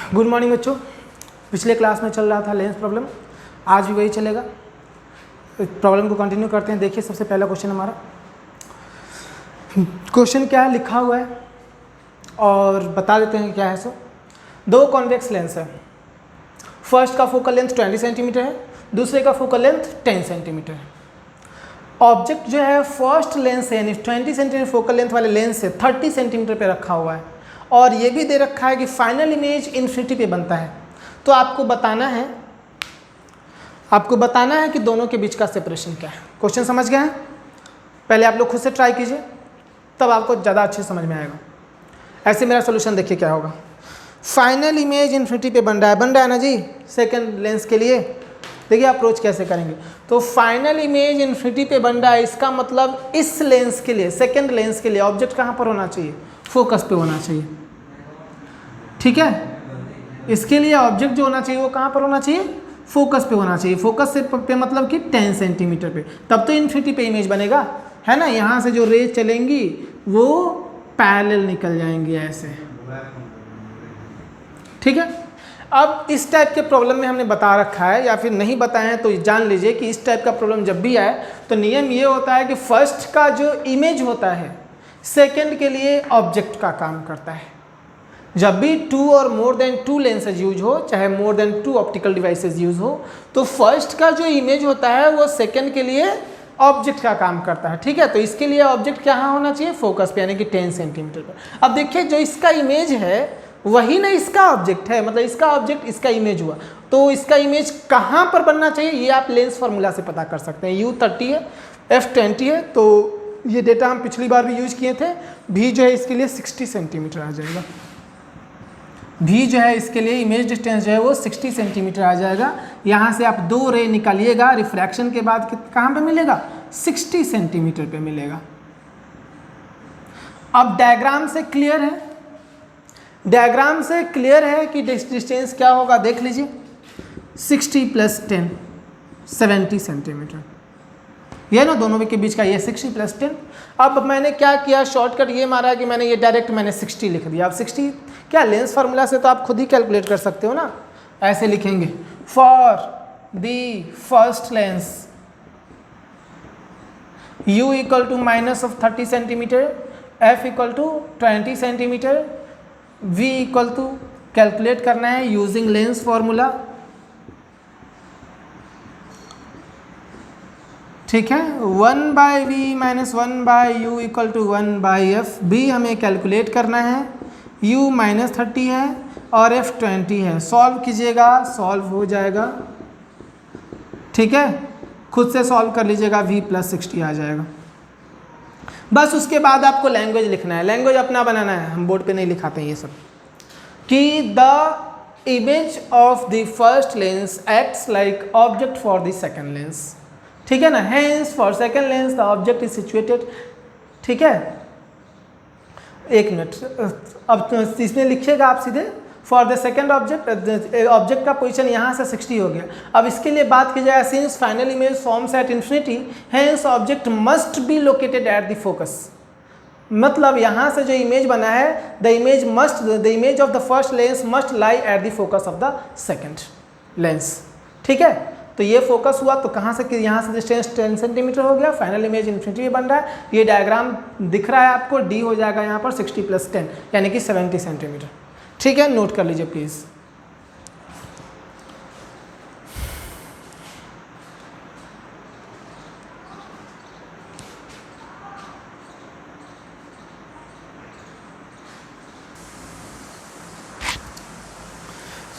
Good morning बच्चों। पिछले class में चल रहा था लेंस प्रॉब्लम, आज भी वही चलेगा। प्रॉब्लम को कंटिन्यू करते हैं। देखिए सबसे पहला क्वेश्चन हमारा, क्वेश्चन क्या है लिखा हुआ है और बता देते हैं क्या है। सो दो कॉन्वेक्स लेंस है, फर्स्ट का फोकल लेंथ 20 सेंटीमीटर है, दूसरे का फोकल लेंथ 10 सेंटीमीटर है। ऑब्जेक्ट जो है फर्स्ट लेंस है यानी 20 सेंटीमीटर फोकल लेंथ वाले लेंस से 30 सेंटीमीटर पे रखा हुआ है और ये भी दे रखा है कि फाइनल इमेज इन्फिनिटी पे बनता है। तो आपको बताना है कि दोनों के बीच का सेपरेशन क्या है। क्वेश्चन समझ गए हैं? पहले आप लोग खुद से ट्राई कीजिए, तब आपको ज़्यादा अच्छे समझ में आएगा। ऐसे मेरा सोल्यूशन देखिए क्या होगा। फाइनल इमेज इन्फिनिटी पे बन रहा है ना जी, सेकेंड लेंस के लिए। देखिए अप्रोच कैसे करेंगे। तो फाइनल इमेज इन्फिनिटी पे बन रहा है, इसका मतलब इस लेंस के लिए, सेकेंड लेंस के लिए ऑब्जेक्ट कहाँ पर होना चाहिए? फोकस पे होना चाहिए। ठीक है, इसके लिए ऑब्जेक्ट जो होना चाहिए वो कहाँ पर होना चाहिए? फोकस पे होना चाहिए। फोकस से पे मतलब कि 10 सेंटीमीटर पे, तब तो इन्फिनिटी पे इमेज बनेगा, है ना। यहाँ से जो रेज चलेंगी वो पैरेलल निकल जाएंगी ऐसे। ठीक है, अब इस टाइप के प्रॉब्लम में हमने बता रखा है या फिर नहीं बताए हैं तो जान लीजिए कि इस टाइप का प्रॉब्लम जब भी आए तो नियम ये होता है कि फर्स्ट का जो इमेज होता है सेकंड के लिए ऑब्जेक्ट का काम करता है। जब भी 2 और मोर देन 2 लेंसेज यूज हो, चाहे more than 2 optical devices use हो, तो फर्स्ट का जो इमेज होता है वो सेकंड के लिए ऑब्जेक्ट का काम करता है। ठीक है, तो इसके लिए ऑब्जेक्ट कहाँ होना चाहिए? फोकस पे, यानी कि 10 सेंटीमीटर पर। अब देखिए जो इसका इमेज है वही ना इसका ऑब्जेक्ट है, मतलब इसका ऑब्जेक्ट इसका इमेज हुआ, तो इसका इमेज कहाँ पर बनना चाहिए ये आप लेंस फार्मूला से पता कर सकते हैं। U30 है, F20 है, तो ये डेटा हम पिछली बार भी यूज किए थे। भी जो है इसके लिए 60 सेंटीमीटर आ जाएगा। भी जो है इसके लिए इमेज डिस्टेंस जो है वो 60 सेंटीमीटर आ जाएगा। यहाँ से आप 2 रे निकालिएगा, रिफ्रैक्शन के बाद कहाँ पे मिलेगा? 60 सेंटीमीटर पे मिलेगा। अब डायग्राम से क्लियर है, डायग्राम से क्लियर है कि डिस्टेंस क्या होगा। देख लीजिए 60 + 10 70 सेंटीमीटर, ये ना दोनों के बीच का ये 60 + 10। अब मैंने क्या किया, शॉर्टकट ये मारा कि मैंने ये डायरेक्ट 60 लिख दिया। अब 60 क्या लेंस फार्मूला से तो आप खुद ही कैलकुलेट कर सकते हो ना। ऐसे लिखेंगे for the first lens U = -30 centimetre, F = 20 centimetre, V = calculate करना है यूजिंग लेंस फार्मूला। ठीक है, 1/V - 1/U = 1/F। B हमें कैलकुलेट करना है, U -30 है और F 20 है। सॉल्व कीजिएगा, सॉल्व हो जाएगा। ठीक है, खुद से सॉल्व कर लीजिएगा, V + 60 आ जाएगा। बस उसके बाद आपको लैंग्वेज लिखना है, लैंग्वेज अपना बनाना है, हम बोर्ड पे नहीं लिखाते हैं ये सब। कि the image of the first lens acts like object for the second lens. ठीक है ना, hence for second lens the object is situated. ठीक है, एक मिनट, अब इसमें लिखिएगा आप सीधे फॉर द सेकेंड ऑब्जेक्ट का पोजीशन यहाँ से 60 हो गया। अब इसके लिए बात की जाए, since final image forms at infinity hence object must be located at the focus. मतलब यहाँ से जो इमेज बना है, the image of the first lens must lie at the focus of the second lens. ठीक है, तो ये फोकस हुआ तो कहाँ से, यहाँ से डिस्टेंस 10 सेंटीमीटर हो गया, फाइनल इमेज इन्फिनिटी में बन रहा है। ये डायग्राम दिख रहा है आपको, D हो जाएगा यहाँ पर 60 + 10 यानी कि 70 सेंटीमीटर। ठीक है, नोट कर लीजिए प्लीज़।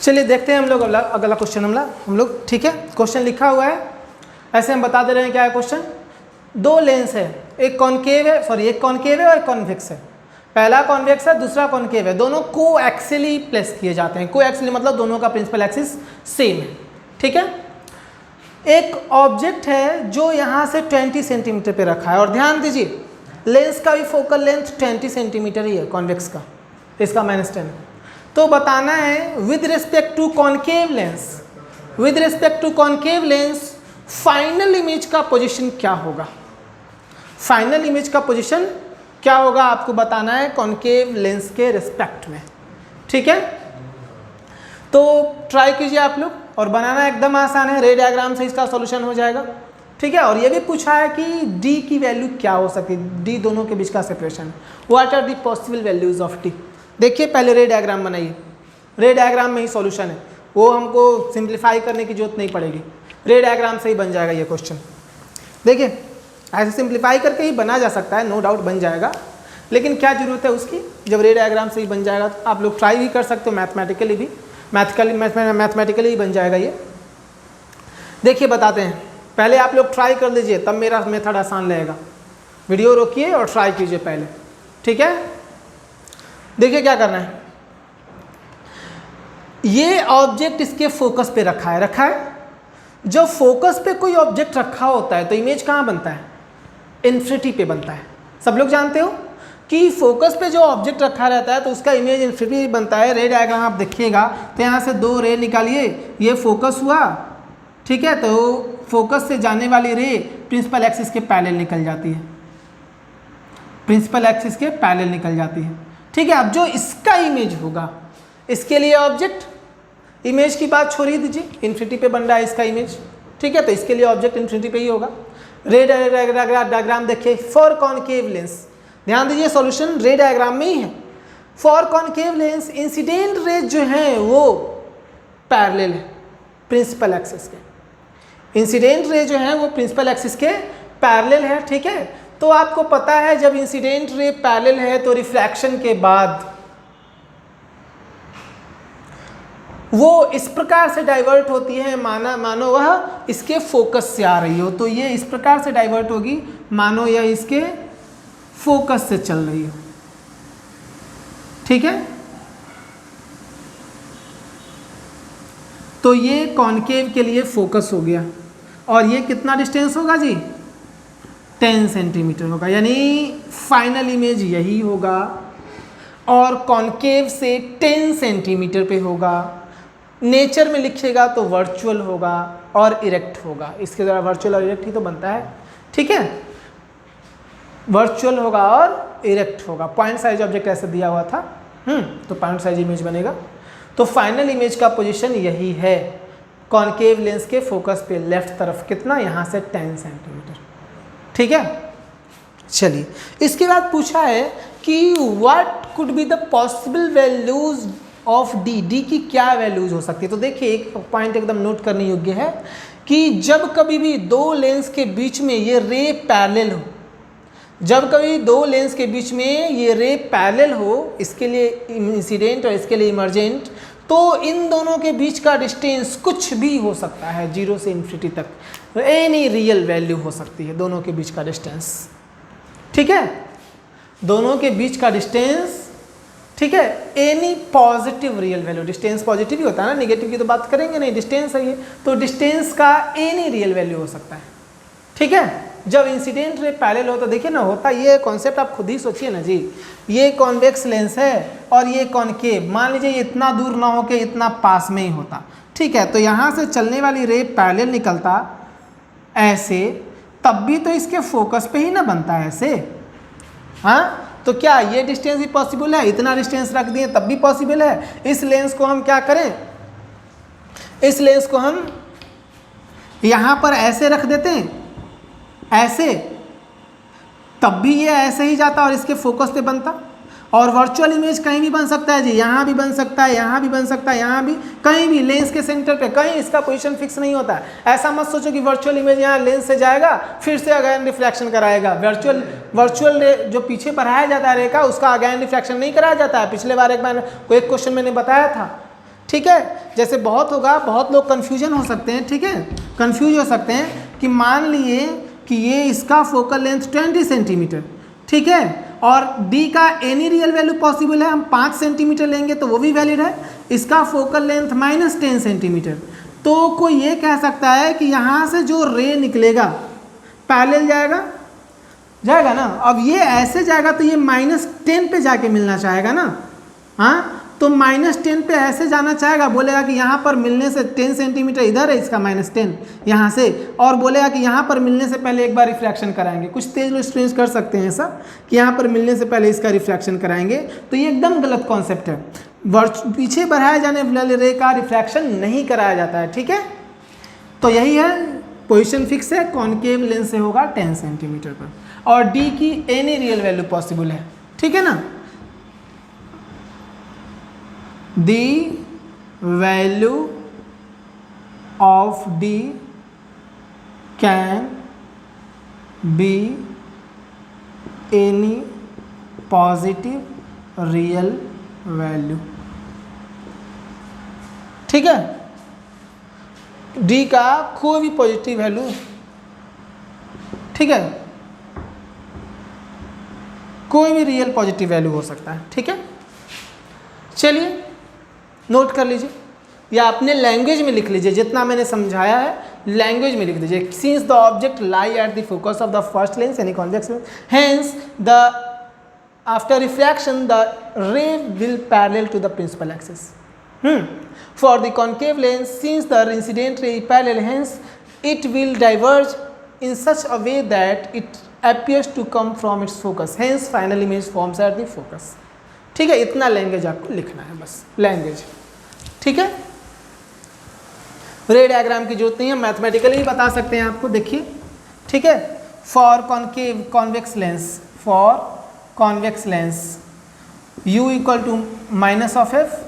चलिए देखते हैं हम लोग अगला क्वेश्चन हम लोग। ठीक है, क्वेश्चन लिखा हुआ है ऐसे, हम बता दे रहे हैं क्या है क्वेश्चन। 2 लेंस है, एक कॉन्केव है और एक कॉन्वेक्स है। पहला कॉन्वेक्स है, दूसरा कॉन्केव है, दोनों को एक्सिली प्लेस किए जाते हैं। को एक्सिली मतलब दोनों का प्रिंसिपल एक्सिस सेम है। ठीक है, एक ऑब्जेक्ट है जो यहाँ से 20 सेंटीमीटर पे रखा है और ध्यान दीजिए लेंस का भी फोकल लेंथ 20 सेंटीमीटर ही है, कॉन्वेक्स का, इसका -10 है। तो बताना है with respect to concave lens final image का पोजीशन क्या होगा। फाइनल इमेज का पोजीशन क्या होगा आपको बताना है कॉन्केव लेंस के रिस्पेक्ट में। ठीक है, तो ट्राई कीजिए आप लोग, और बनाना एकदम आसान है, रे डायग्राम से इसका सॉल्यूशन हो जाएगा। ठीक है, और ये भी पूछा है कि डी की वैल्यू क्या हो सकती है, डी दोनों के बीच का separation, what are the possible values of t. देखिए पहले रे डायग्राम बनाइए, रे डायग्राम में ही सॉल्यूशन है, वो हमको सिंप्लीफाई करने की जरूरत नहीं पड़ेगी, रे डायग्राम से ही बन जाएगा ये क्वेश्चन। देखिए ऐसे सिंप्लीफाई करके ही बना जा सकता है, नो डाउट बन जाएगा, लेकिन क्या जरूरत है उसकी, जब रे डायग्राम से ही बन जाएगा तो आप लोग ट्राई भी कर सकते हो, मैथमेटिकली भी, मैथमेटिकली ही बन जाएगा ये। देखिए बताते हैं, पहले आप लोग ट्राई कर लीजिए, तब मेरा मेथड आसान रहेगा। वीडियो रोकिए और ट्राई कीजिए पहले, ठीक है। देखिए क्या करना है, ये ऑब्जेक्ट इसके फोकस पे रखा है। जब फोकस पे कोई ऑब्जेक्ट रखा होता है तो इमेज कहाँ बनता है, इन्फिनिटी पे बनता है। सब लोग जानते हो कि फोकस पे जो ऑब्जेक्ट रखा रहता है तो उसका इमेज इन्फिनिटी बनता है। रे डायग्राम आप देखिएगा तो यहाँ से दो रे निकालिए, ये फोकस हुआ, ठीक है, तो फोकस से जाने वाली रे प्रिंसिपल एक्सिस के पैरेलल निकल जाती है, प्रिंसिपल एक्सिस के पैरेलल निकल जाती है। ठीक है, अब जो इसका इमेज होगा, इसके लिए ऑब्जेक्ट, इमेज की बात छोड़ ही दीजिए, इन्फिनिटी पे बन रहा है इसका इमेज, ठीक है, तो इसके लिए ऑब्जेक्ट इन्फिनिटी पे ही होगा। रे डायग्राम देखिए, फॉर कॉनकेव लेंस, ध्यान दीजिए सॉल्यूशन रे डायग्राम में ही है। For concave lens incident raise जो है वो पैरेलल है प्रिंसिपल एक्सिस के, इंसिडेंट रे जो है वो प्रिंसिपल एक्सिस के पैरेलल है। ठीक है, तो आपको पता है जब इंसिडेंट रे पैरेलल है तो रिफ्रैक्शन के बाद वो इस प्रकार से डाइवर्ट होती है, मानो वह इसके फोकस से आ रही हो, तो ये इस प्रकार से डाइवर्ट होगी मानो यह इसके फोकस से चल रही हो। ठीक है, तो ये कॉनकेव के लिए फोकस हो गया, और ये कितना डिस्टेंस होगा जी, 10 सेंटीमीटर होगा, यानी फाइनल इमेज यही होगा, और कॉनकेव से 10 सेंटीमीटर पे होगा। नेचर में लिखिएगा तो वर्चुअल होगा और इरेक्ट होगा, इसके द्वारा वर्चुअल और इरेक्ट ही तो बनता है। ठीक है, वर्चुअल होगा और इरेक्ट होगा। पॉइंट साइज ऑब्जेक्ट ऐसे दिया हुआ था, तो पॉइंट साइज इमेज बनेगा। तो फाइनल इमेज का पोजीशन यही है, कॉनकेव लेंस के फोकस पे लेफ्ट तरफ कितना, यहाँ से 10 सेंटीमीटर। ठीक है, चलिए इसके बाद पूछा है कि what could be the possible values of D, D की क्या वैल्यूज हो सकती है। तो देखिए एक पॉइंट एकदम नोट करने योग्य है कि जब कभी भी दो लेंस के बीच में ये रे पैरेलल हो, जब कभी दो लेंस के बीच में ये रे पैरेलल हो, इसके लिए इंसिडेंट और इसके लिए इमर्जेंट, तो इन दोनों के बीच का डिस्टेंस कुछ भी हो सकता है, 0 से इन्फिनिटी तक, एनी रियल वैल्यू हो सकती है दोनों के बीच का डिस्टेंस। ठीक है, दोनों के बीच का डिस्टेंस, ठीक है, any positive real value, distance positive ही होता है ना, नेगेटिव की तो बात करेंगे नहीं, डिस्टेंस है ये, तो डिस्टेंस का एनी रियल वैल्यू हो सकता है। ठीक है, जब इंसिडेंट रे पैरेलल हो तो देखिए ना, होता ये कॉन्सेप्ट आप खुद ही सोचिए ना जी, ये कॉन्वेक्स लेंस है और ये कॉनकेव, मान लीजिए ये इतना दूर ना हो कि इतना पास में ही होता। ठीक है, तो यहाँ से चलने वाली रे पैरेलल निकलता ऐसे, तब भी तो इसके फोकस पे ही ना बनता है ऐसे। हाँ, तो क्या ये डिस्टेंस भी पॉसिबल है, इतना डिस्टेंस रख दिए तब भी पॉसिबल है। इस लेंस को हम क्या करें, इस लेंस को हम यहाँ पर ऐसे रख देते हैं, ऐसे, तब भी ये ऐसे ही जाता और इसके फोकस पे बनता। और वर्चुअल इमेज कहीं भी बन सकता है जी, यहाँ भी बन सकता है, यहाँ भी बन सकता है, यहाँ भी, कहीं भी लेंस के सेंटर पे, कहीं इसका पोजीशन फिक्स नहीं होता है। ऐसा मत सोचो कि वर्चुअल इमेज यहाँ लेंस से जाएगा फिर से अगेन रिफ्लेक्शन कराएगा। वर्चुअल जो पीछे बढ़ाया जाता है रे का, उसका अगेन रिफ्लेक्शन नहीं कराया जाता है। पिछले बार एक क्वेश्चन मैंने बताया था। ठीक है, जैसे बहुत होगा, बहुत लोग कन्फ्यूजन हो सकते हैं। ठीक है, कन्फ्यूज हो सकते हैं कि मान लिए कि ये इसका फोकल लेंथ 20 सेंटीमीटर, ठीक है, और D का एनी रियल वैल्यू पॉसिबल है, हम 5 सेंटीमीटर लेंगे तो वो भी वैलिड है, इसका फोकल लेंथ -10 सेंटीमीटर। तो कोई ये कह सकता है कि यहाँ से जो रे निकलेगा पैरेलल जाएगा ना, अब ये ऐसे जाएगा तो ये -10 पे जाके मिलना चाहेगा ना। हाँ, तो -10 पे ऐसे जाना चाहेगा, बोलेगा कि यहाँ पर मिलने से 10 सेंटीमीटर इधर है इसका -10 यहाँ से, और बोलेगा कि यहाँ पर मिलने से पहले एक बार रिफ्रैक्शन कराएंगे। कुछ तेज लोग स्टूडेंट्स कर सकते हैं ऐसा कि यहाँ पर मिलने से पहले इसका रिफ्रैक्शन कराएंगे, तो ये एकदम गलत कॉन्सेप्ट है। पीछे बढ़ाए जाने वाले रे का रिफ्रैक्शन नहीं कराया जाता है, ठीक है। तो यही है, पोजीशन फिक्स है, कॉनकेव लेंस से होगा 10 सेंटीमीटर पर, और डी की एनी रियल वैल्यू पॉसिबल है, ठीक है ना। The value of D can be any positive real value, ठीक है। डी का कोई भी पॉजिटिव वैल्यू, ठीक है, कोई भी रियल पॉजिटिव वैल्यू हो सकता है, ठीक है। चलिए नोट कर लीजिए, या अपने लैंग्वेज में लिख लीजिए, जितना मैंने समझाया है लैंग्वेज में लिख दीजिए। Since the object lie at the focus of the first lens यानी convex lens, hence the after refraction the ray will parallel to the principal axis. For the concave lens, since the incident ray parallel, hence it will diverge in such a way that it appears to come from its focus, hence final image forms at the focus, ठीक है। इतना language आपको लिखना है, बस language, ठीक है। रे डायग्राम की जरूरत नहीं है, मैथमेटिकली ही बता सकते हैं आपको, देखिए, ठीक है। For concave convex lens, for convex lens u equal to minus of f,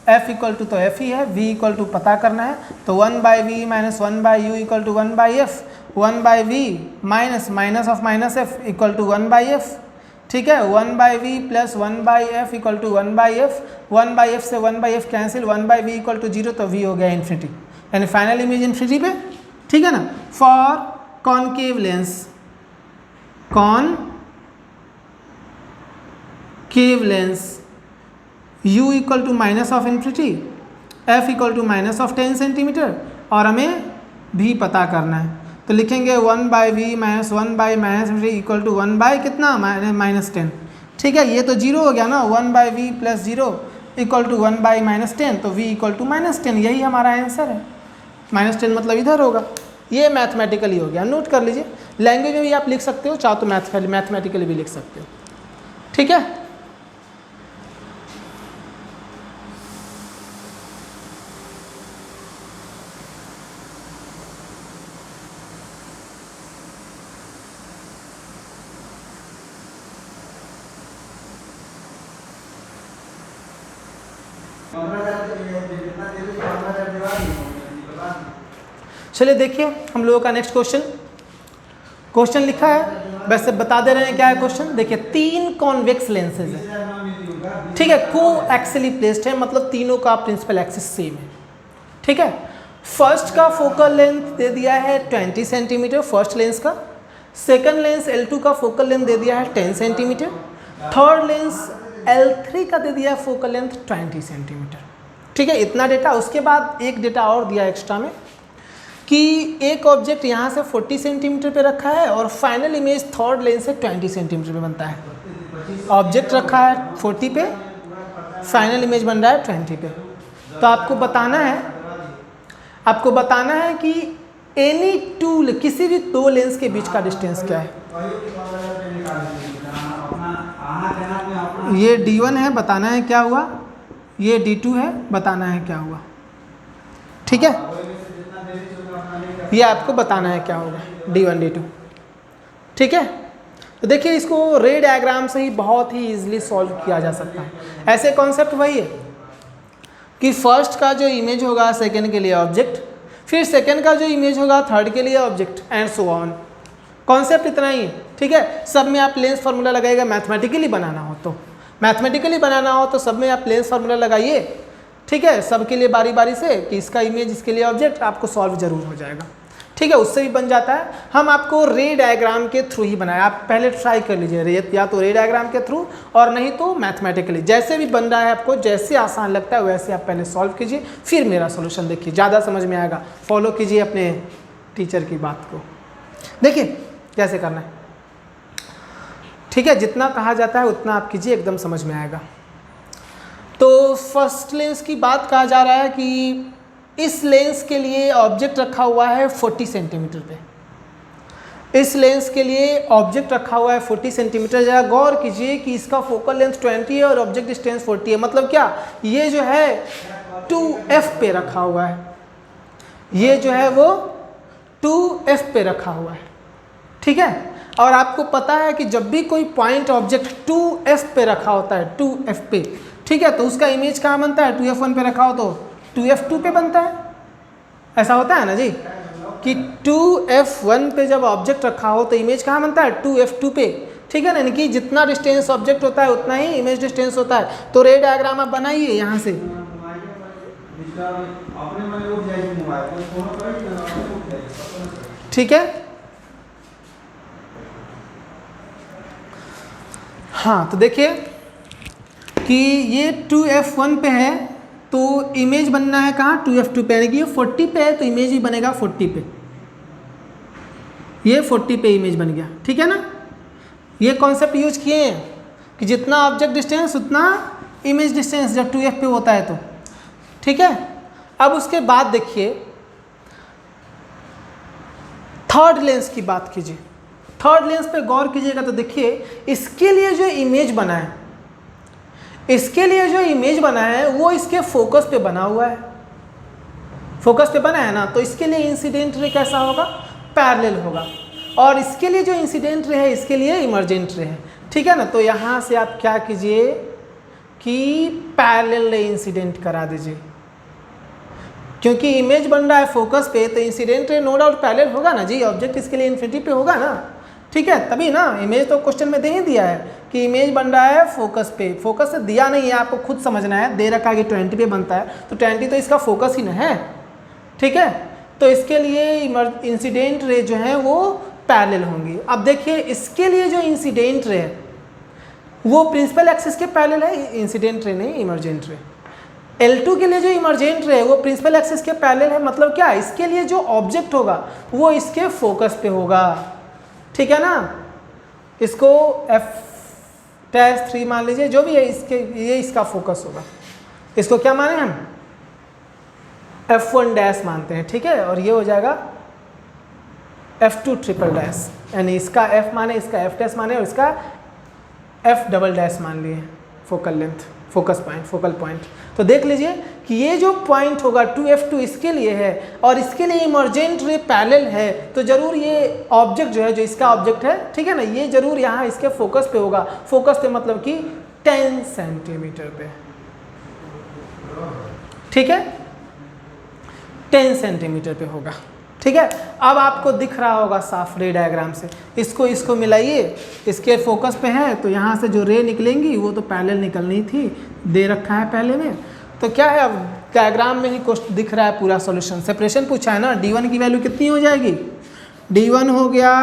f equal to तो एफ ही है, v इक्वल टू पता करना है, तो 1/v minus 1/u equal to 1/f, 1/v minus minus of minus f equal to 1/f, ठीक है। 1/v plus 1/f equal to 1/f, 1/f से 1/f cancel, 1/v equal to 0, तो v हो गया इन्फिनिटी, यानी फाइनल इमेज इन्फिनिटी पे, ठीक है ना। For concave lens, concave lens u equal to minus of infinity, f equal to minus of 10 centimetre, और हमें v पता करना है, तो लिखेंगे 1/v माइनस 1/- इक्वल टू 1 कितना -10, ठीक है। ये तो 0 हो गया ना, 1/v प्लस 0 इक्वल टू 1/-10, तो v इक्वल टू -10, यही हमारा आंसर है। -10 मतलब इधर होगा, ये मैथमेटिकली हो गया, नोट कर लीजिए। लैंग्वेज में भी आप लिख सकते हो, चाहो तो मैथमेटिकली भी लिख सकते हो, ठीक है। चलिए देखिए हम लोगों का नेक्स्ट क्वेश्चन लिखा है, वैसे बता दे रहे हैं क्या है क्वेश्चन। देखिए 3 कॉन्वेक्स लेंसेज है, ठीक है, को एक्सियली प्लेस्ड है, मतलब तीनों का प्रिंसिपल एक्सिस सेम है, ठीक है। फर्स्ट का फोकल लेंथ दे दिया है 20 सेंटीमीटर फर्स्ट लेंस का, सेकंड लेंस L2 का फोकल लेंथ दे दिया है 10 सेंटीमीटर, थर्ड लेंस L3 का दे दिया है फोकल लेंथ 20 सेंटीमीटर, ठीक है। इतना डेटा, उसके बाद एक डेटा और दिया एक्स्ट्रा में कि एक ऑब्जेक्ट यहाँ से 40 सेंटीमीटर पे रखा है और फाइनल इमेज थर्ड लेंस से 20 सेंटीमीटर पे बनता है। ऑब्जेक्ट रखा है 40 पे, फाइनल इमेज बन रहा है 20 पे, तो आपको बताना है कि एनी टू, किसी भी 2 लेंस के बीच का डिस्टेंस क्या है। ये D1 है, बताना है क्या हुआ, ये D2 है, बताना है क्या हुआ, ठीक है। ये आपको बताना है क्या होगा D1 D2, ठीक है। तो देखिए इसको रे डायग्राम से ही बहुत ही इजीली सॉल्व किया जा सकता है। ऐसे कॉन्सेप्ट वही है कि फर्स्ट का जो इमेज होगा सेकंड के लिए ऑब्जेक्ट, फिर सेकंड का जो इमेज होगा थर्ड के लिए object, and so on. Concept इतना ही है, ठीक है। सब में आप लेंस फार्मूला लगाइएगा, मैथमेटिकली बनाना हो तो सब में आप लेंस फार्मूला लगाइए, ठीक है। सबके लिए बारी बारी से कि इसका इमेज इसके लिए ऑब्जेक्ट, आपको सॉल्व जरूर हो जाएगा, ठीक है। उससे भी बन जाता है। हम आपको रे डायग्राम के थ्रू ही बनाए, आप पहले ट्राई कर लीजिए, या तो रे डायग्राम के थ्रू और नहीं तो मैथमेटिकली, जैसे भी बन रहा है आपको जैसे आसान लगता है वैसे आप पहले सॉल्व कीजिए, फिर मेरा सोल्यूशन देखिए, ज़्यादा समझ में आएगा। फॉलो कीजिए अपने टीचर की बात को, देखिए कैसे करना है, ठीक है। जितना कहा जाता है उतना आप कीजिए, एकदम समझ में आएगा। तो फर्स्ट लेंस की बात कहा जा रहा है कि इस लेंस के लिए ऑब्जेक्ट रखा हुआ है 40 सेंटीमीटर पे, इस लेंस के लिए ऑब्जेक्ट रखा हुआ है 40 सेंटीमीटर। जरा गौर कीजिए कि इसका फोकल लेंथ 20 है और ऑब्जेक्ट डिस्टेंस 40 है। मतलब क्या, ये जो है 2f पे रखा हुआ है, ये जो है वो 2f पे रखा हुआ है, ठीक है। और आपको पता है कि जब भी कोई पॉइंट ऑब्जेक्ट 2f पे रखा होता है, 2f पे, ठीक है, तो उसका इमेज कहाँ बनता है, 2f1 पे रखा हो तो 2f2 पे बनता है। ऐसा होता है ना जी कि 2f1 पे जब ऑब्जेक्ट रखा हो तो इमेज कहाँ बनता है, 2f2 पे, ठीक है ना। यानी कि जितना डिस्टेंस ऑब्जेक्ट होता है उतना ही इमेज डिस्टेंस होता है। तो रे डायग्राम आप बनाइए यहाँ से, ठीक है। हाँ तो देखिए कि ये 2f1 पे है तो इमेज बनना है कहाँ, 2f2 पे, यानी कि ये 40 पे है तो इमेज भी बनेगा 40 पे, ये 40 पे इमेज बन गया, ठीक है ना। ये कॉन्सेप्ट यूज किए हैं कि जितना ऑब्जेक्ट डिस्टेंस उतना इमेज डिस्टेंस जब 2f पे होता है तो, ठीक है। अब उसके बाद देखिए थर्ड लेंस की बात कीजिए। थर्ड लेंस पे गौर कीजिएगा तो देखिए इसके लिए जो इमेज बना है, इसके लिए जो इमेज बना है वो इसके फोकस पे बना हुआ है, फोकस पे बना है ना, तो इसके लिए इंसिडेंट रे कैसा होगा, पैरेलल होगा। और इसके लिए जो इंसिडेंट रे है इसके लिए इमर्जेंट रे है, ठीक है ना। तो यहाँ से आप क्या कीजिए कि पैरेलल रे इंसिडेंट करा दीजिए, क्योंकि इमेज बन रहा है फोकस पे तो incident ray no doubt parallel होगा ना जी, ऑब्जेक्ट इसके लिए इन्फिनिटी पे होगा ना, ठीक है। तभी ना इमेज तो क्वेश्चन में दे ही दिया है कि इमेज बन रहा है फोकस पे, फोकस से दिया नहीं है, आपको खुद समझना है, दे रखा है कि 20 पे बनता है तो 20 तो इसका फोकस ही ना है, ठीक है। तो इसके लिए इंसिडेंट रे जो है वो पैरेलल होंगी। अब देखिए इसके लिए जो इंसिडेंट रे है वो प्रिंसिपल एक्सिस के पैरेलल है, इंसिडेंट रे नहीं इमर्जेंट रे। L2 के लिए जो इमर्जेंट रे है वो प्रिंसिपल एक्सिस के पैरेलल है, मतलब क्या, इसके लिए जो ऑब्जेक्ट होगा वो इसके फोकस पे होगा, ठीक है ना। इसको f'3 मान लीजिए, जो भी है इसके, ये इसका फोकस होगा। इसको क्या माने हम, f1 डैश मानते हैं, ठीक है। और ये हो जाएगा f2 ट्रिपल डैश, यानी इसका f माने, इसका f डैश माने और इसका f डबल डैश मान लिए focal length, focus point, focal point. तो देख लीजिए कि ये जो पॉइंट होगा 2f2 इसके लिए है और इसके लिए इमर्जेंट रे पैरेलल है, तो जरूर ये ऑब्जेक्ट जो है, जो इसका ऑब्जेक्ट है, ठीक है ना, ये जरूर यहाँ इसके फोकस पे होगा। फोकस पे मतलब कि 10 सेंटीमीटर पे, ठीक है, 10 सेंटीमीटर पे होगा, ठीक है। अब आपको दिख रहा होगा साफ रे डायग्राम से, इसको मिलाइए, इसके फोकस पे है तो यहाँ से जो रे निकलेंगी वो तो पैरेलल निकलनी थी, दे रखा है पहले में। तो क्या है, अब डायग्राम में ही कुछ दिख रहा है पूरा सॉल्यूशन। सेपरेशन पूछा है ना, d1 की वैल्यू कितनी हो जाएगी, d1 हो गया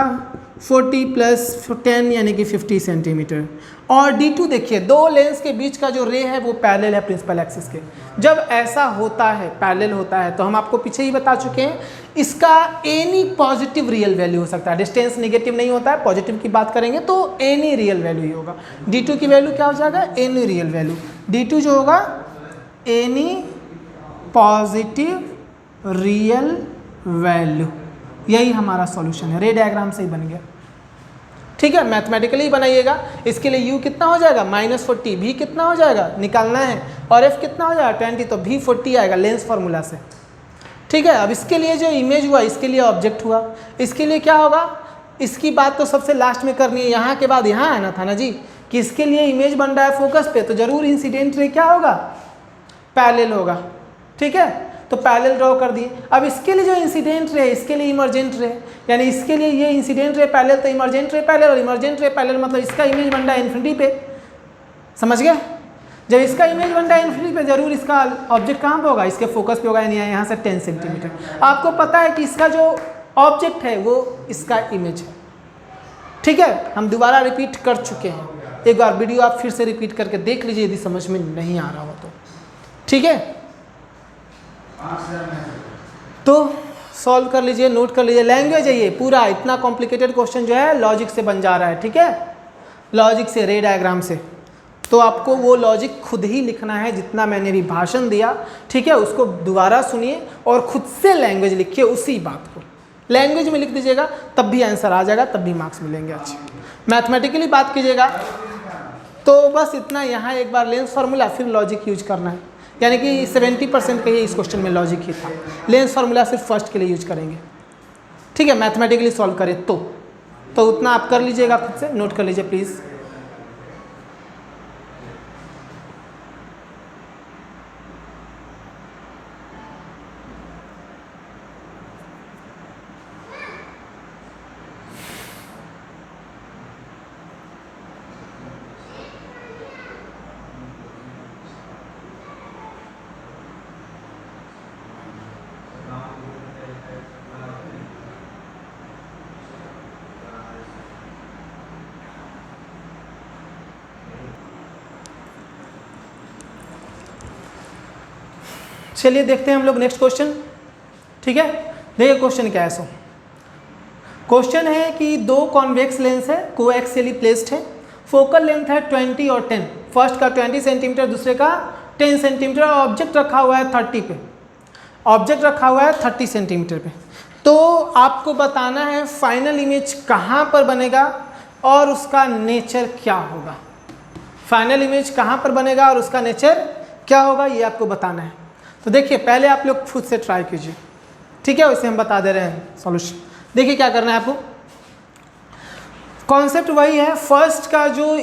40 प्लस 10 यानी कि 50 सेंटीमीटर। और d2 देखिए, दो लेंस के बीच का जो रे है वो पैरेलल है प्रिंसिपल एक्सिस के। जब ऐसा होता है, पैरेलल होता है, तो हम आपको पीछे ही बता चुके हैं इसका एनी पॉजिटिव रियल वैल्यू हो सकता है। डिस्टेंस नेगेटिव नहीं होता है, पॉजिटिव की बात करेंगे तो एनी रियल वैल्यू ही होगा। d2 की वैल्यू क्या हो जाएगा, एनी रियल वैल्यू। d2 जो होगा एनी पॉजिटिव रियल वैल्यू, यही हमारा सॉल्यूशन है। रे डायग्राम से ही बन गया, ठीक है। मैथमेटिकली बनाइएगा। इसके लिए u कितना हो जाएगा, -40, v कितना हो जाएगा निकालना है, और f कितना हो जाएगा 20, तो v 40 आएगा लेंस फार्मूला से, ठीक है। अब इसके लिए जो इमेज हुआ इसके लिए ऑब्जेक्ट हुआ, इसके लिए क्या होगा, इसकी बात तो सबसे लास्ट में करनी है, यहाँ के बाद यहाँ आना था ना जी, कि इसके लिए इमेज बन रहा है फोकस पे, तो जरूर इंसिडेंट रे क्या होगा, पैरेलल होगा, ठीक है। तो पैरेलल ड्रॉ कर दिए। अब इसके लिए जो इंसिडेंट रे, इसके लिए इमर्जेंट रे, यानी इसके लिए ये इंसिडेंट रे पैरेलल तो इमर्जेंट रे पैरेलल, और इमर्जेंट रे पैरेलल मतलब इसका इमेज बन रहा है इन्फिनिटी पे, समझ गए। जब इसका इमेज बन रहा है इन्फिनिटी पे, जरूर इसका ऑब्जेक्ट कहाँ पे होगा, इसके फोकस पे होगा, यानी यहाँ से 10 सेंटीमीटर। आपको पता है कि इसका जो ऑब्जेक्ट है वो इसका इमेज है, ठीक है। हम दोबारा रिपीट कर चुके हैं, एक बार वीडियो आप फिर से रिपीट करके देख लीजिए यदि समझ में नहीं आ रहा हो तो, ठीक है। तो सॉल्व कर लीजिए, नोट कर लीजिए। लैंग्वेज है ये पूरा, इतना कॉम्प्लिकेटेड क्वेश्चन जो है लॉजिक से बन जा रहा है, ठीक है, लॉजिक से, रे डायग्राम से। तो आपको वो लॉजिक खुद ही लिखना है, जितना मैंने भी भाषण दिया, ठीक है, उसको दोबारा सुनिए और खुद से लैंग्वेज लिखिए उसी बात को, लैंग्वेज में लिख दीजिएगा तब भी आंसर आ जाएगा, तब भी मार्क्स मिलेंगे अच्छे। मैथमेटिकली बात कीजिएगा तो बस इतना, यहाँ एक बार लेंस फार्मूला फिर लॉजिक यूज करना है, यानी कि 70% का ही इस क्वेश्चन में लॉजिक ही था। लेंस फार्मूला सिर्फ फर्स्ट के लिए यूज करेंगे, ठीक है, मैथमेटिकली सॉल्व करें तो उतना आप कर लीजिएगा, खुद से नोट कर लीजिए प्लीज़। चलिए देखते हैं हम लोग नेक्स्ट क्वेश्चन, ठीक है। देखिए क्वेश्चन क्या है। सो क्वेश्चन है कि दो कॉन्वेक्स लेंस है, कोएक्सियली प्लेस्ड है, फोकल लेंथ है 20 और 10, फर्स्ट का 20 सेंटीमीटर, दूसरे का 10 सेंटीमीटर, ऑब्जेक्ट रखा हुआ है 30 पे, ऑब्जेक्ट रखा हुआ है 30 सेंटीमीटर पे। तो आपको बताना है फाइनल इमेज कहाँ पर बनेगा और उसका नेचर क्या होगा। फाइनल इमेज कहाँ पर बनेगा और उसका नेचर क्या होगा, ये आपको बताना है। तो देखिए पहले आप लोग खुद से ट्राई कीजिए, ठीक है, वैसे हम बता दे रहे हैं सॉल्यूशन। देखिए क्या करना है आपको, कॉन्सेप्ट वही है, फर्स्ट का जो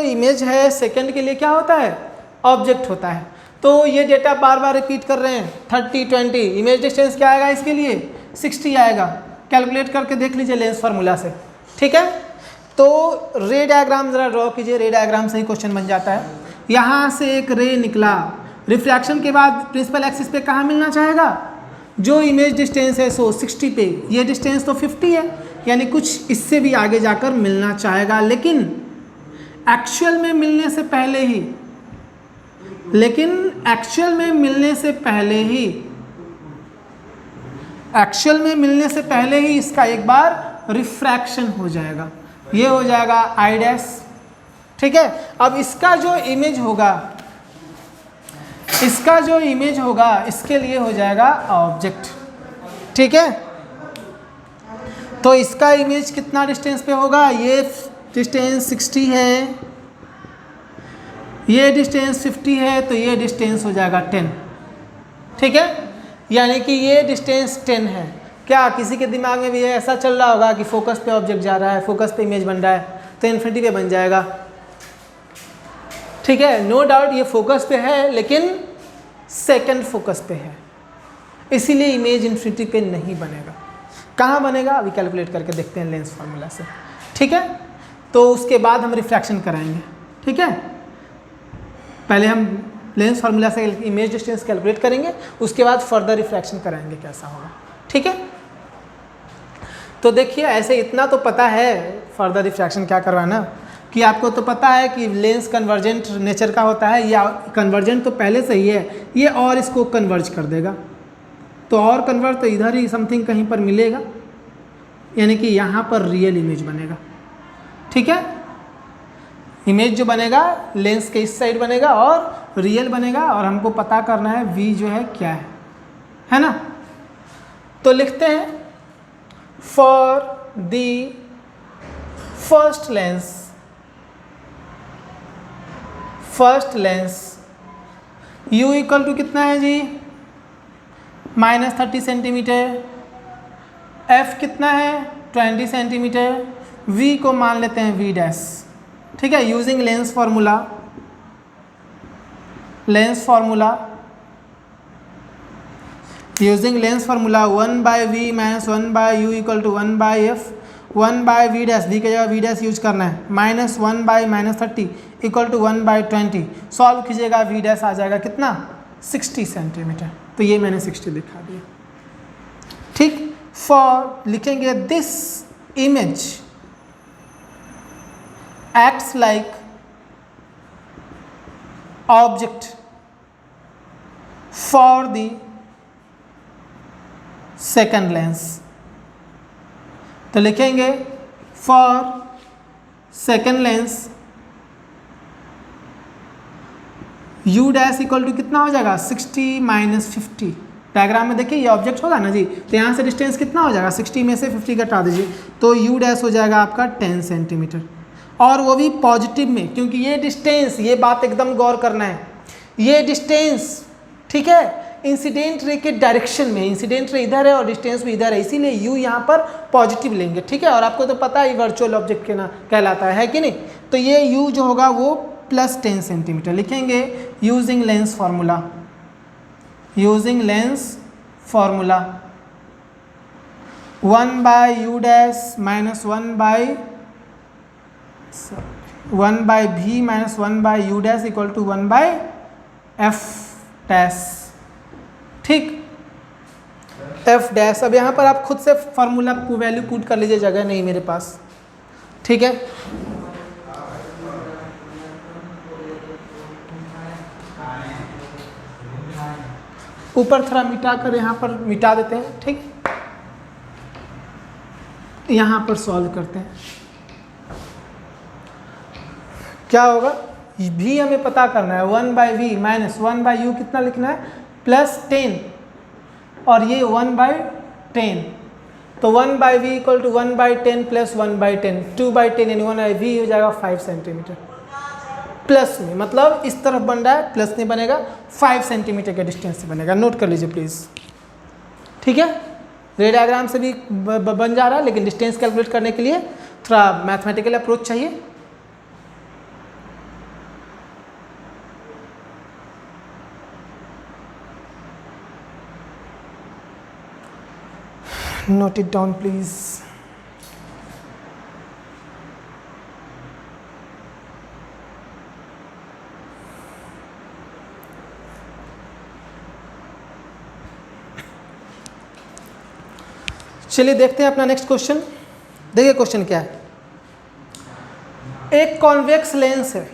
इमेज है सेकंड के लिए क्या होता है, ऑब्जेक्ट होता है। तो ये डेटा बार बार रिपीट कर रहे हैं, 30 20, इमेज डिस्टेंस क्या आएगा इसके लिए 60 आएगा, कैलकुलेट करके देख लीजिए लेंस फार्मूला से, ठीक है। तो रे डायग्राम ज़रा ड्रॉ कीजिए, रे डायग्राम से ही क्वेश्चन बन जाता है। यहाँ से एक रे निकला, रिफ्रैक्शन के बाद प्रिंसिपल एक्सिस पे कहाँ मिलना चाहेगा, जो इमेज डिस्टेंस है सो 60 पे, ये डिस्टेंस तो 50 है, यानी कुछ इससे भी आगे जाकर मिलना चाहेगा, लेकिन एक्चुअल में मिलने से पहले ही इसका एक बार रिफ्रैक्शन हो जाएगा, ये हो जाएगा आई डैश, ठीक है। अब इसका जो इमेज होगा इसके लिए हो जाएगा ऑब्जेक्ट, ठीक है। तो इसका इमेज कितना डिस्टेंस पे होगा, ये डिस्टेंस 60 है, ये डिस्टेंस 50 है, तो ये डिस्टेंस हो जाएगा 10, ठीक है, यानी कि ये डिस्टेंस 10 है। क्या किसी के दिमाग में भी ऐसा चल रहा होगा कि फोकस पे ऑब्जेक्ट जा रहा है, फोकस पे इमेज बन रहा है, तो इन्फिनिटी पे बन जाएगा, ठीक है। नो डाउट ये फोकस पे है, लेकिन सेकंड फोकस पे है, इसीलिए इमेज इन्फिनिटी पे नहीं बनेगा। कहाँ बनेगा अभी कैलकुलेट करके देखते हैं लेंस फार्मूला से, ठीक है। तो उसके बाद हम रिफ्रैक्शन कराएंगे, ठीक है। पहले हम लेंस फार्मूला से इमेज डिस्टेंस कैलकुलेट करेंगे, उसके बाद फर्दर रिफ्रैक्शन कराएंगे कैसा होगा, ठीक है। तो देखिए ऐसे इतना तो पता है फर्दर रिफ्रैक्शन क्या करवाना, कि आपको तो पता है कि लेंस कन्वर्जेंट नेचर का होता है, या कन्वर्जेंट तो पहले से ही है, ये और इसको कन्वर्ज कर देगा, तो और कन्वर्ट तो इधर ही समथिंग कहीं पर मिलेगा, यानी कि यहाँ पर रियल इमेज बनेगा, ठीक है। इमेज जो बनेगा लेंस के इस साइड बनेगा और रियल बनेगा, और हमको पता करना है v जो है क्या है ना। तो लिखते हैं for the first lens u equal to कितना है जी, -30 सेंटीमीटर, f कितना है 20 सेंटीमीटर, v को मान लेते हैं v डैश, ठीक है। Using lens formula 1/v - 1/u equal to 1/f, 1/v dash, v के जगह v डैश यूज करना है, -1/-30 इक्वल टू 1/20, सॉल्व कीजिएगा v डैश आ जाएगा कितना 60 सेंटीमीटर, तो ये मैंने 60 दिखा दिया, ठीक। फॉर लिखेंगे this image acts like object for the second lens, तो लिखेंगे for second lens u dash equal to कितना हो जाएगा 60 - 50, डायग्राम में देखिए ये ऑब्जेक्ट होगा ना जी, तो यहाँ से डिस्टेंस कितना हो जाएगा, 60 में से 50 घटा दीजिए तो यू डैश हो जाएगा आपका 10 सेंटीमीटर, और वो भी पॉजिटिव में, क्योंकि ये डिस्टेंस, ये बात एकदम गौर करना है, ये डिस्टेंस ठीक है इंसिडेंट रे के डायरेक्शन में, इंसिडेंट रे इधर है और डिस्टेंस भी इधर है, इसीलिए यू यहाँ पर पॉजिटिव लेंगे, ठीक है। और आपको तो पता है वर्चुअल ऑब्जेक्ट के ना कहलाता है कि नहीं, तो ये यू जो होगा वो प्लस 10 सेंटीमीटर लिखेंगे using lens formula, using lens formula 1 by u dash minus 1 by v minus 1 by u dash equal to 1 by f dash, ठीक, एफ डैश। अब यहाँ पर आप खुद से फार्मूला को वैल्यू पुट कर लीजिए, जगह नहीं मेरे पास, ठीक है। ऊपर थोड़ा मिटा कर यहाँ पर मिटा देते हैं, ठीक, यहाँ पर सॉल्व करते हैं। क्या होगा, भी हमें पता करना है 1 by v minus 1 by u कितना लिखना है प्लस 10, और ये 1 बाई 10, तो 1 by v equal to 1 by 10 plus 1 by 10, 2 by 10 यानी 1 बाई वी हो जाएगा 5 सेंटीमीटर प्लस में, मतलब इस तरफ बन रहा है, प्लस नहीं बनेगा, 5 सेंटीमीटर के डिस्टेंस से बनेगा, नोट कर लीजिए प्लीज़, ठीक है। रे डायग्राम से भी बन जा रहा है, लेकिन डिस्टेंस कैलकुलेट करने के लिए थोड़ा मैथमेटिकल अप्रोच चाहिए। Note it down please. चलिए देखते हैं अपना नेक्स्ट क्वेश्चन। देखिए क्वेश्चन क्या है, एक कॉन्वेक्स लेंस है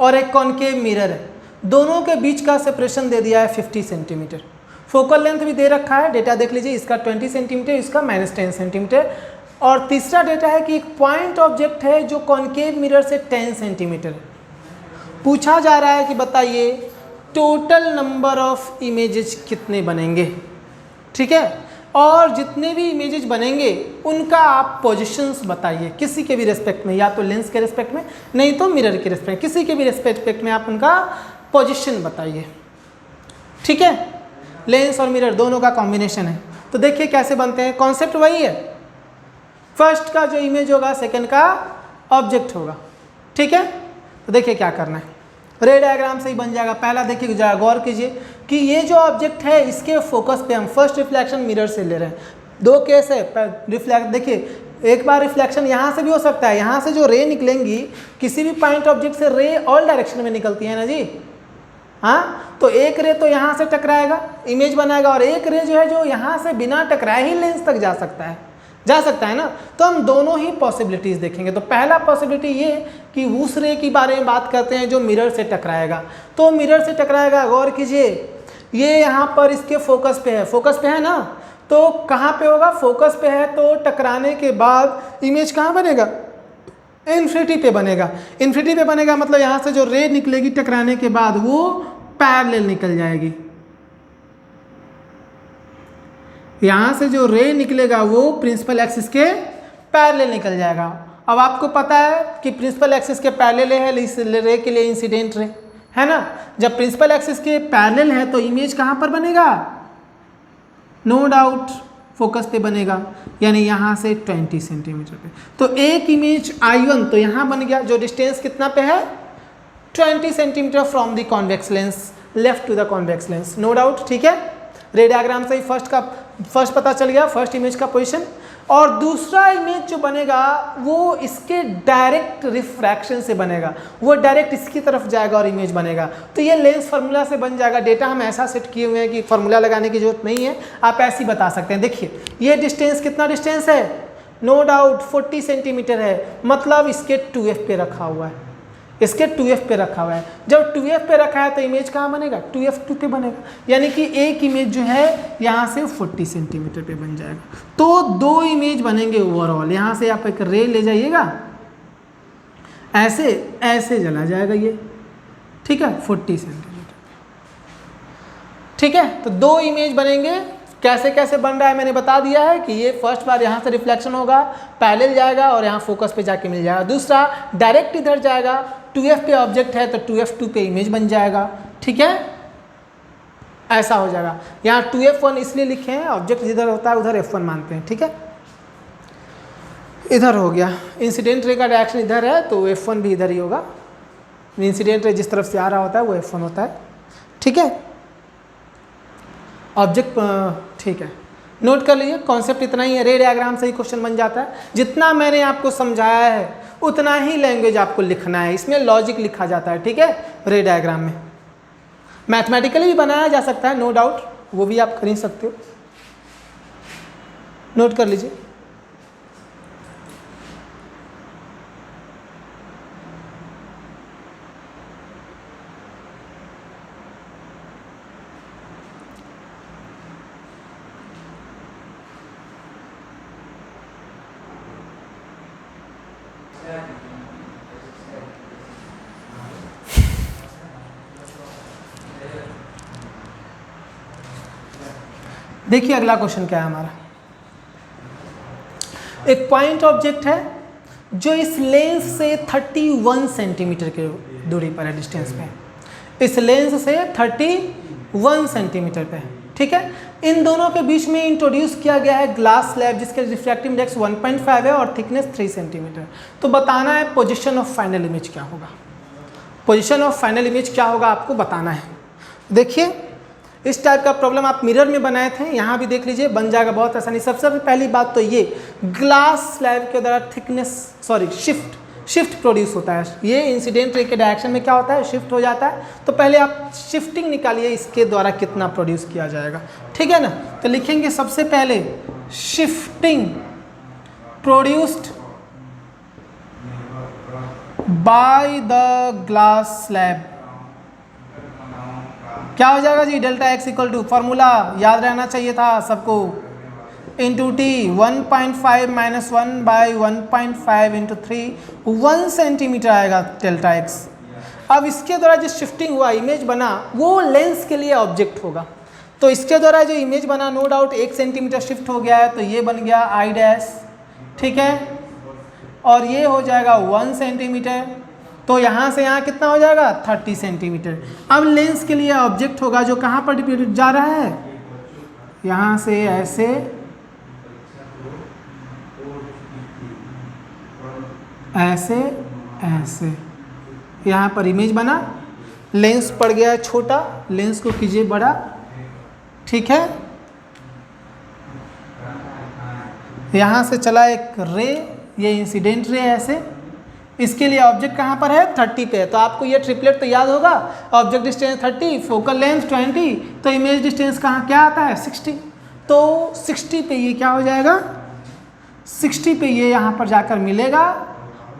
और एक कॉनकेव मिरर है, दोनों के बीच का सेपरेशन दे दिया है 50 सेंटीमीटर, फोकल लेंथ भी दे रखा है, डेटा देख लीजिए, इसका 20 सेंटीमीटर, इसका -10 सेंटीमीटर, और तीसरा डेटा है कि एक पॉइंट ऑब्जेक्ट है जो कॉनकेव मिरर से 10 सेंटीमीटर है। पूछा जा रहा है कि बताइए टोटल नंबर ऑफ इमेजेस कितने बनेंगे, ठीक है, और जितने भी इमेजेस बनेंगे उनका आप पोजीशंस बताइए, किसी के भी रेस्पेक्ट में, या तो लेंस के रेस्पेक्ट में, नहीं तो मिरर के रेस्पेक्ट, किसी के भी रेस्पेक्ट में आप उनका पोजीशन बताइए, ठीक है। लेंस और मिरर दोनों का कॉम्बिनेशन है, तो देखिए कैसे बनते हैं, कॉन्सेप्ट वही है, फर्स्ट का जो इमेज होगा सेकंड का ऑब्जेक्ट होगा, ठीक है। तो देखिए क्या करना है, रे डायग्राम से ही बन जाएगा। पहला देखिए जरा गौर कीजिए कि ये जो ऑब्जेक्ट है इसके फोकस पे हम फर्स्ट रिफ्लेक्शन मिरर से ले रहे हैं, दो केस है, रिफ्लेक्ट देखिए, एक बार रिफ्लेक्शन यहाँ से भी हो सकता है, यहाँ से जो रे निकलेंगी किसी भी पॉइंट ऑब्जेक्ट से रे ऑल डायरेक्शन में निकलती है ना जी, हाँ, तो एक रे तो यहाँ से टकराएगा, इमेज बनाएगा, और एक रे जो है जो यहाँ से बिना टकराए ही लेंस तक जा सकता है ना। तो हम दोनों ही पॉसिबिलिटीज़ देखेंगे। तो पहला पॉसिबिलिटी ये कि उस रे की बारे में बात करते हैं जो मिरर से टकराएगा, तो मिरर से टकराएगा, गौर कीजिए ये यहाँ पर इसके फोकस पे है ना, तो कहाँ पे होगा, फोकस पे है, तो टकराने के बाद इमेज कहाँ बनेगा, इन्फिनिटी पे बनेगा। इन्फिनिटी पे बनेगा मतलब यहाँ से जो रे निकलेगी टकराने के बाद वो पैरेलल निकल जाएगी, यहाँ से जो रे निकलेगा वो प्रिंसिपल एक्सिस के पैरेलल निकल जाएगा। अब आपको पता है कि प्रिंसिपल एक्सिस के पैरेलल है इस रे के लिए इंसिडेंट रे, है ना। जब प्रिंसिपल एक्सिस के पैरेलल है तो इमेज कहाँ पर बनेगा, नो डाउट फोकस पे बनेगा, यानी यहाँ से 20 सेंटीमीटर पे। तो एक इमेज I1 तो यहाँ बन गया, जो डिस्टेंस कितना पे है 20 centimetre from the convex lens left to the convex lens, no doubt, ठीक है। रे डायग्राम से ही फर्स्ट पता चल गया, फर्स्ट इमेज का पोजीशन। और दूसरा इमेज जो बनेगा वो इसके डायरेक्ट रिफ्रैक्शन से बनेगा, वो डायरेक्ट इसकी तरफ जाएगा और इमेज बनेगा। तो ये लेंस फार्मूला से बन जाएगा। डेटा हम ऐसा सेट किए हुए हैं कि फार्मूला लगाने की जरूरत नहीं है, आप ऐसे ही बता सकते हैं। देखिए ये डिस्टेंस कितना डिस्टेंस है, नो डाउट 40 सेंटीमीटर है, मतलब इसके 2F पे रखा हुआ है, इसके 2F पे रखा हुआ है। जब 2F पे रखा है तो इमेज कहाँ बनेगा, 2F2 पे बनेगा, यानी कि एक इमेज जो है यहाँ से 40 सेंटीमीटर पे बन जाएगा। तो दो इमेज बनेंगे ओवरऑल। यहाँ से आप एक रे ले जाइएगा, ऐसे ऐसे चला जाएगा ये, ठीक है, 40 सेंटीमीटर, ठीक है, तो दो इमेज बनेंगे। कैसे कैसे बन रहा है मैंने बता दिया है कि ये फर्स्ट बार यहाँ से रिफ्लेक्शन होगा, पैरेलल जाएगा और यहाँ फोकस पे जाके मिल जाएगा। दूसरा डायरेक्ट इधर जाएगा, 2f पे ऑब्जेक्ट है तो 2f2 पे इमेज बन जाएगा। ठीक है, ऐसा हो जाएगा। यहाँ 2f1 इसलिए लिखे हैं, ऑब्जेक्ट जिधर होता है उधर f1 मानते हैं। ठीक है, इधर हो गया, इंसिडेंट रे का डायरेक्शन इधर है तो f1 भी इधर ही होगा। इंसिडेंट रे जिस तरफ से आ रहा होता है वो f1 होता है। ठीक है, ऑब्जेक्ट ठीक है, नोट कर लीजिए, कॉन्सेप्ट इतना ही है। रे डायग्राम से ही क्वेश्चन बन जाता है। जितना मैंने आपको समझाया है उतना ही लैंग्वेज आपको लिखना है, इसमें लॉजिक लिखा जाता है। ठीक है, रे डायग्राम में मैथमेटिकली भी बनाया जा सकता है, नो डाउट, वो भी आप कर ही सकते हो। नोट कर लीजिए। देखिए अगला क्वेश्चन क्या है हमारा। एक पॉइंट ऑब्जेक्ट है जो इस लेंस से 31 सेंटीमीटर की दूरी पर है, डिस्टेंस पे, इस लेंस से 31 सेंटीमीटर पे है। ठीक है, इन दोनों के बीच में इंट्रोड्यूस किया गया है ग्लास स्लैब जिसके रिफ्रैक्टिव इंडेक्स 1.5 है और थिकनेस 3 सेंटीमीटर। तो बताना है पोजीशन ऑफ फाइनल इमेज क्या होगा। पोजीशन ऑफ फाइनल इमेज क्या होगा आपको बताना है। देखिए इस टाइप का प्रॉब्लम आप मिरर में बनाए थे, यहाँ भी देख लीजिए, बन जाएगा बहुत आसानी। सबसे पहली बात तो ये ग्लास स्लैब के द्वारा थिकनेस शिफ्ट प्रोड्यूस होता है। ये इंसिडेंट रे के डायरेक्शन में क्या होता है, शिफ्ट हो जाता है। तो पहले आप शिफ्टिंग निकालिए, इसके द्वारा कितना प्रोड्यूस किया जाएगा। ठीक है ना, तो लिखेंगे सबसे पहले shifting produced by the glass slab क्या हो जाएगा जी, delta x equal to, formula याद रहना चाहिए था सबको, into t 1.5 minus 1 by 1.5 into 3, 1 centimetre आएगा डेल्टा एक्स। अब इसके द्वारा जो शिफ्टिंग हुआ, इमेज बना, वो लेंस के लिए ऑब्जेक्ट होगा। तो इसके द्वारा जो इमेज बना नो डाउट 1 सेंटीमीटर शिफ्ट हो गया है, तो ये बन गया आई डैश। ठीक है, और ये हो जाएगा 1 सेंटीमीटर, तो यहाँ से यहाँ कितना हो जाएगा 30 सेंटीमीटर। अब लेंस के लिए ऑब्जेक्ट होगा जो कहाँ पर जा रहा है, यहाँ से ऐसे ऐसे ऐसे, यहाँ पर इमेज बना, लेंस पड़ गया छोटा, लेंस को कीजिए बड़ा। ठीक है, यहाँ से चला एक रे, ये इंसिडेंट रे ऐसे, इसके लिए ऑब्जेक्ट कहाँ पर है 30 पे, तो आपको ये ट्रिपलेट तो याद होगा, ऑब्जेक्ट डिस्टेंस 30, फोकल लेंथ 20, तो इमेज डिस्टेंस कहाँ क्या आता है 60। तो 60 पे ये क्या हो जाएगा, 60 पे ये यहाँ पर जाकर मिलेगा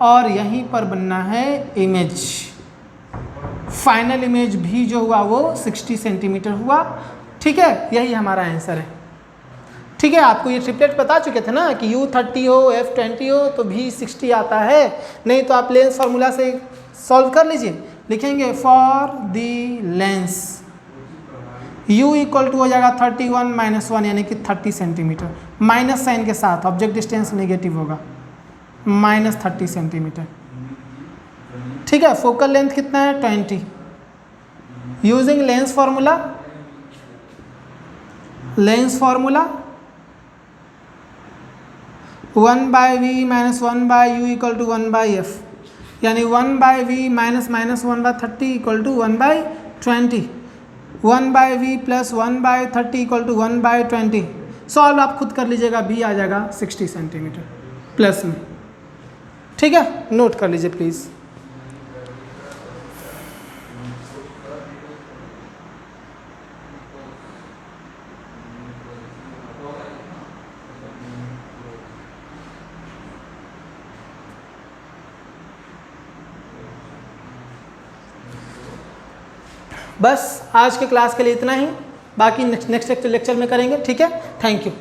और यहीं पर बनना है इमेज। फाइनल इमेज भी जो हुआ वो 60 सेंटीमीटर हुआ। ठीक है, यही हमारा आंसर है। ठीक है, आपको ये ट्रिपलेट बता चुके थे ना कि U30 हो, F20 हो तो भी 60 आता है, नहीं तो आप लेंस फार्मूला से सॉल्व कर लीजिए। लिखेंगे for the lens U equal to हो जाएगा 31 माइनस 1 यानी कि 30 सेंटीमीटर, माइनस साइन के साथ, ऑब्जेक्ट डिस्टेंस नेगेटिव होगा, माइनस 30 सेंटीमीटर। ठीक है, फोकल लेंथ कितना है 20। Using lens formula 1 by v minus 1 by u equal to 1 by f, यानी 1 by v minus 1 by 30 equal to 1 by 20, 1 by v plus 1 by 30 equal to 1 by 20। सॉल्व आप खुद कर लीजिएगा, बी आ जाएगा 60 सेंटीमीटर प्लस में। ठीक है, नोट कर लीजिए प्लीज़। बस आज के क्लास के लिए इतना ही, बाकी नेक्स्ट लेक्चर में करेंगे। ठीक है, थैंक यू।